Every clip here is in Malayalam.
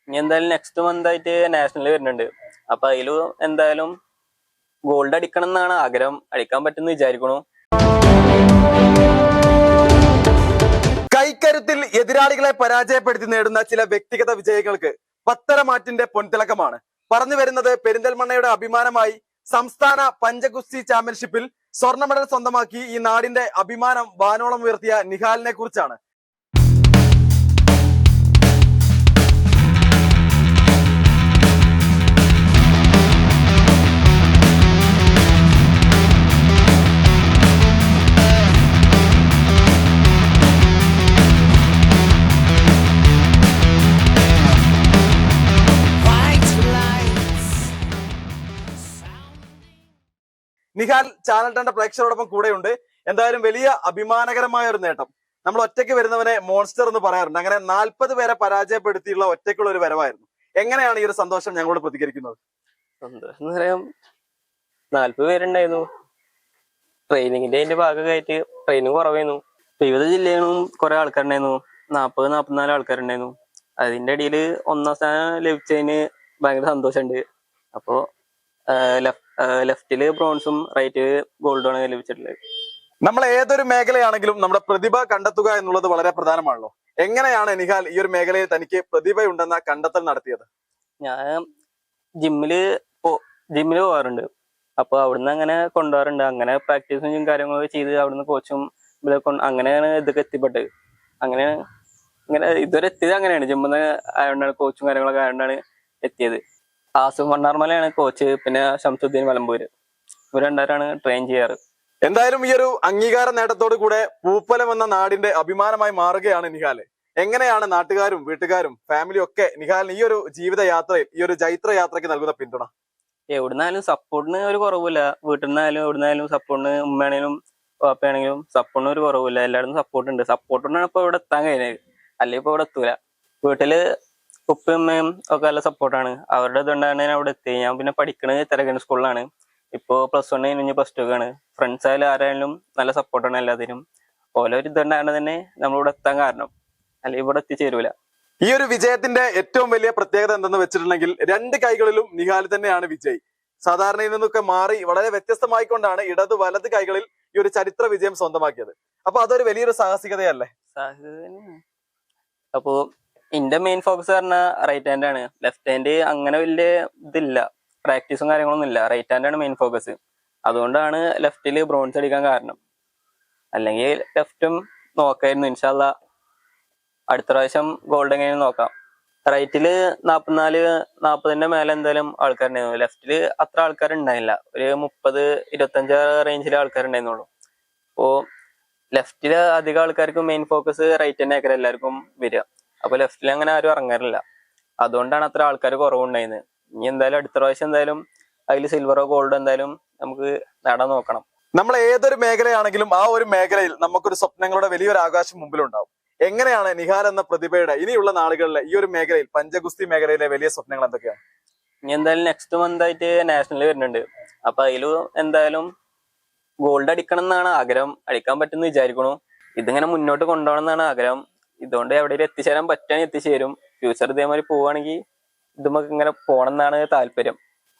ഇനി എന്തായാലും നെക്സ്റ്റ് മന്ത് ആയിട്ട് നാഷണൽ വരുന്നുണ്ട്. അപ്പൊ അതില് എന്തായാലും ഗോൾഡ് അടിക്കണം എന്നാണ് ആഗ്രഹം. അടിക്കാൻ പറ്റുമെന്ന് വിചാരിക്കണു. കൈക്കരുത്തിൽ എതിരാളികളെ പരാജയപ്പെടുത്തി നേടുന്ന ചില വ്യക്തിഗത വിജയങ്ങൾക്ക് പത്തരമാറ്റിന്റെ പൊൻതിളക്കമാണ്. പറഞ്ഞു വരുന്നത് പെരിന്തൽമണ്ണയുടെ അഭിമാനമായി സംസ്ഥാന പഞ്ചഗുസ്തി ചാമ്പ്യൻഷിപ്പിൽ സ്വർണ്ണ മെഡൽ സ്വന്തമാക്കി ഈ നാടിന്റെ അഭിമാനം വാനോളം ഉയർത്തിയ നിഹാലിനെ കുറിച്ചാണ്. നിഹാൽ ചാനൽ 10 പ്രേക്ഷകരോടൊപ്പം കൂടെയുണ്ട്. എന്തായാലും വലിയ അഭിമാനകരമായ ഒരു നേട്ടം. നമ്മൾ ഒറ്റയ്ക്ക് വരുന്നവനെ മോൺസ്റ്റർ എന്ന് പറയാറുണ്ട്. അങ്ങനെ 40 പേരെ പരാജയപ്പെടുത്തിയുള്ള ഒറ്റയ്ക്കുള്ള ഒരു വരവായിരുന്നു. എങ്ങനെയാണ് ഈ ഒരു സന്തോഷം ഞങ്ങളോട് പ്രതികരിക്കുന്നത്? സന്തോഷം എന്ന് പറയാം, 40 പേരുണ്ടായിരുന്നു. ട്രെയിനിങ്ങിന്റെ അതിന്റെ ഭാഗമായിട്ട് ട്രെയിനിങ് കുറവായിരുന്നു. വിവിധ ജില്ലയിലും കുറെ ആൾക്കാരുണ്ടായിരുന്നു. 40-44 ആൾക്കാരുണ്ടായിരുന്നു. അതിന്റെ ഇടയിൽ 1ാം സ്ഥാനം ലഭിച്ചതിന് ഭയങ്കര സന്തോഷമുണ്ട്. അപ്പോ ലെഫ്റ്റില് ബ്രോൺസും റൈറ്റില് ഗോൾഡുമാണ് ലഭിച്ചിട്ടുള്ളത്. നമ്മൾ ഏതൊരു മേഖലയാണെങ്കിലും നമ്മുടെ പ്രതിഭ കണ്ടെത്തുക എന്നുള്ളത് വളരെ പ്രധാനമാണല്ലോ. എങ്ങനെയാണ് നിഹാൽ ഈ ഒരു മേഖലയിൽ തനിക്ക് പ്രതിഭയുണ്ടെന്ന കണ്ടെത്തൽ നടത്തിയത്? ഞാൻ ജിമ്മില് പോകാറുണ്ട്. അപ്പൊ അവിടുന്ന് അങ്ങനെ കൊണ്ടുപോകാറുണ്ട്. അങ്ങനെ പ്രാക്ടീസും കാര്യങ്ങളൊക്കെ ചെയ്ത് അവിടുന്ന് കോച്ചും അങ്ങനെയാണ് ഇതൊക്കെ എത്തിപ്പെട്ടത്. അങ്ങനെ ഇതുവരെ എത്തിയത് അങ്ങനെയാണ്. ജിമ്മിന്ന് ആയതുകൊണ്ടാണ്, കോച്ചും കാര്യങ്ങളൊക്കെ ആയതുകൊണ്ടാണ് എത്തിയത്. ആസിഫ് മണ്ണാർമലയാണ് കോച്ച്. പിന്നെ ഷംസുദ്ദീൻ മലമ്പൂര്. ഇവർ രണ്ടാരാണ് ട്രെയിൻ ചെയ്യാറ്. എന്തായാലും ഈ ഒരു അംഗീകാര നേട്ടത്തോടു കൂടെ പൂപ്പലം എന്ന നാടിന്റെ അഭിമാനമായി മാറുകയാണ് നിഹാല്. എങ്ങനെയാണ് നാട്ടുകാരും വീട്ടുകാരും ഫാമിലിയും ഒക്കെ നിഹാലിന് ഈ ഒരു ജീവിത യാത്രയിൽ, ഈ ഒരു ജൈത്ര യാത്രയ്ക്ക് നൽകുന്ന പിന്തുണ? എവിടുന്നായാലും സപ്പോർട്ടിന് ഒരു കുറവില്ല. വീട്ടിൽ നിന്നായാലും എവിടുന്നായാലും സപ്പോർട്ടിന്, ഉമ്മയാണെങ്കിലും പാപ്പയാണെങ്കിലും സപ്പോർട്ടിന് ഒരു കുറവില്ല. എല്ലായിടത്തും സപ്പോർട്ട് ഉണ്ട്. സപ്പോർട്ട് കൊണ്ടാണ് ഇപ്പൊ ഇവിടെ എത്താൻ കഴിഞ്ഞത്. അല്ലെങ്കിൽ ഇപ്പൊ ഇവിടെ എത്തൂല. വീട്ടില് ഉപ്പയും ഉമ്മയും ഒക്കെ നല്ല സപ്പോർട്ടാണ്. അവരുടെ ഇതുകൊണ്ടാണ് ഞാൻ അവിടെ എത്തി. ഞാൻ പിന്നെ പഠിക്കണത് തെരകൻ സ്കൂളിലാണ്. ഇപ്പോ +1 കഴിഞ്ഞ് +2 ആണ്. ഫ്രണ്ട്സ് ആയാലും ആരായാലും നല്ല സപ്പോർട്ടാണ് എല്ലാത്തിനും. ഓരോ ഇതുകൊണ്ടാണ് തന്നെ നമ്മളിവിടെ എത്താൻ കാരണം. അല്ലെങ്കിൽ ഇവിടെ എത്തിച്ചേരൂല. ഈ ഒരു വിജയത്തിന്റെ ഏറ്റവും വലിയ പ്രത്യേകത എന്തെന്ന് വെച്ചിട്ടുണ്ടെങ്കിൽ 2 കൈകളിലും നിഹാൽ തന്നെയാണ് വിജയ്. സാധാരണയിൽ നിന്നൊക്കെ മാറി വളരെ വ്യത്യസ്തമായിക്കൊണ്ടാണ് ഇടത് വലത് കൈകളിൽ ഈ ഒരു ചരിത്ര വിജയം സ്വന്തമാക്കിയത്. അപ്പൊ അതൊരു വലിയൊരു സാഹസികതയല്ലേ? അപ്പോ എന്റെ മെയിൻ ഫോക്കസ് പറഞ്ഞ റൈറ്റ് ഹാൻഡ് ആണ്. ലെഫ്റ്റ് ഹാൻഡ് അങ്ങനെ വലിയ ഇതില്ല, പ്രാക്ടീസും കാര്യങ്ങളൊന്നും ഇല്ല. റൈറ്റ് ഹാൻഡ് ആണ് മെയിൻ ഫോക്കസ്. അതുകൊണ്ടാണ് ലെഫ്റ്റില് ബ്രോൺസ് അടിക്കാൻ കാരണം. അല്ലെങ്കിൽ ലെഫ്റ്റും നോക്കായിരുന്നു. ഇൻഷാല്ലാ അടുത്ത പ്രാവശ്യം ഗോൾഡ് എങ്ങനെയും നോക്കാം. റൈറ്റില് 44-40 മേലെ എന്തായാലും ആൾക്കാരുണ്ടായിരുന്നു. ലെഫ്റ്റില് അത്ര ആൾക്കാരുണ്ടായില്ല. ഒരു 30-25 റേഞ്ചിലെ ആൾക്കാരുണ്ടായിരുന്നുള്ളൂ. അപ്പോ ലെഫ്റ്റില് അധികം ആൾക്കാർക്ക് മെയിൻ ഫോക്കസ് റൈറ്റ് തന്നെ ആയിരിക്കും എല്ലാവർക്കും വരിക. അപ്പൊ ലെഫ്റ്റിൽ അങ്ങനെ ആരും ഇറങ്ങാറില്ല. അതുകൊണ്ടാണ് അത്ര ആൾക്കാർ കുറവുണ്ടായിരുന്നത്. ഇനി എന്തായാലും അടുത്ത പ്രാവശ്യം എന്തായാലും അതിൽ സിൽവറോ ഗോൾഡോ എന്തായാലും നമുക്ക് നേടാൻ നോക്കണം. നമ്മൾ ഏതൊരു മേഖലയാണെങ്കിലും ആ ഒരു മേഖലയിൽ നമുക്കൊരു സ്വപ്നങ്ങളുടെ വലിയൊരു ആകാശം മുമ്പിലുണ്ടാവും. എങ്ങനെയാണ് നിഹാൽ എന്ന പ്രതിഭയുടെ ഇനിയുള്ള നാളുകളിലെ ഈ ഒരു മേഖലയിൽ, പഞ്ചഗുസ്തി മേഖലയിലെ വലിയ സ്വപ്നങ്ങൾ എന്തൊക്കെയാണ്? ഇനി എന്തായാലും നെക്സ്റ്റ് മന്ത് ആയിട്ട് നാഷണൽ വരുന്നുണ്ട്. അപ്പൊ അതിൽ എന്തായാലും ഗോൾഡ് അടിക്കണം എന്നാണ് ആഗ്രഹം. അടിക്കാൻ പറ്റുമെന്ന് വിചാരിക്കണു. ഇതിങ്ങനെ മുന്നോട്ട് കൊണ്ടുപോകണം എന്നാണ് ആഗ്രഹം. ഇതുകൊണ്ട് എവിടെയും എത്തിച്ചേരാൻ പറ്റുകയാണെങ്കിൽ എത്തിച്ചേരും. ഫ്യൂച്ചർ ഇതേമാതിരി പോവുകയാണെങ്കിൽ ഇതുമൊക്കെ ഇങ്ങനെ പോകണം എന്നാണ് താല്പര്യം.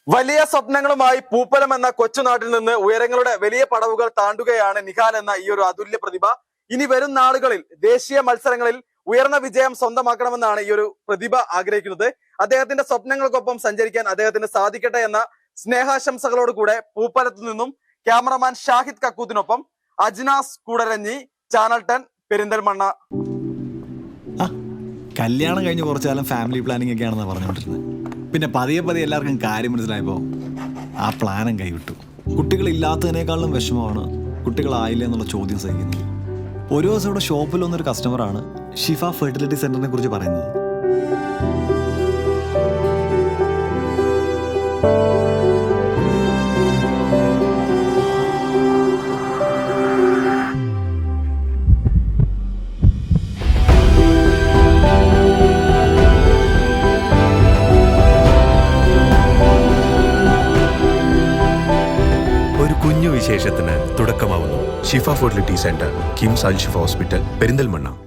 വലിയ സ്വപ്നങ്ങളുമായി പൂപ്പലം എന്ന കൊച്ചുനാട്ടിൽ നിന്ന് ഉയരങ്ങളുടെ വലിയ പടവുകൾ താണ്ടുകയാണ് നിഹാൽ എന്ന ഈ ഒരു അതുല്യ പ്രതിഭ. ഇനി വരും നാളുകളിൽ ദേശീയ മത്സരങ്ങളിൽ ഉയർന്ന വിജയം സ്വന്തമാക്കണമെന്നാണ് ഈ ഒരു പ്രതിഭ ആഗ്രഹിക്കുന്നത്. അദ്ദേഹത്തിന്റെ സ്വപ്നങ്ങൾക്കൊപ്പം സഞ്ചരിക്കാൻ അദ്ദേഹത്തിന് സാധിക്കട്ടെ എന്ന സ്നേഹാശംസകളോട് കൂടെ പൂപ്പലത്തു നിന്നും ക്യാമറമാൻ ഷാഹിദ് കക്കൂത്തിനൊപ്പം അജ്നാസ് കൂടരഞ്ഞി, ചാനൽ 10 പെരിന്തൽമണ്ണ. കല്യാണം കഴിഞ്ഞ് കുറച്ചു കാലം ഫാമിലി പ്ലാനിങ് ഒക്കെയാണെന്നാണ് പറഞ്ഞുകൊണ്ടിരുന്നത്. പിന്നെ പതിയെ എല്ലാവർക്കും കാര്യം മനസ്സിലായപ്പോൾ ആ പ്ലാനും കൈവിട്ടു. കുട്ടികളില്ലാത്തതിനേക്കാളും വിഷമമാണ് കുട്ടികളായില്ല എന്നുള്ള ചോദ്യം സഹിക്കുന്നത്. ഒരു ദിവസം ഇവിടെ ഷോപ്പിൽ വന്നൊരു കസ്റ്റമറാണ് ഷിഫ ഫെർട്ടിലിറ്റി സെന്ററിനെ കുറിച്ച് പറയുന്നത്. വിശേഷത്തിന് തുടക്കമാവുന്നു. ഷിഫ ഫെർട്ടിലിറ്റി സെന്റർ, കിംസ് അൽ ഷിഫ ഹോസ്പിറ്റൽ, പെരിന്തൽമണ്ണ.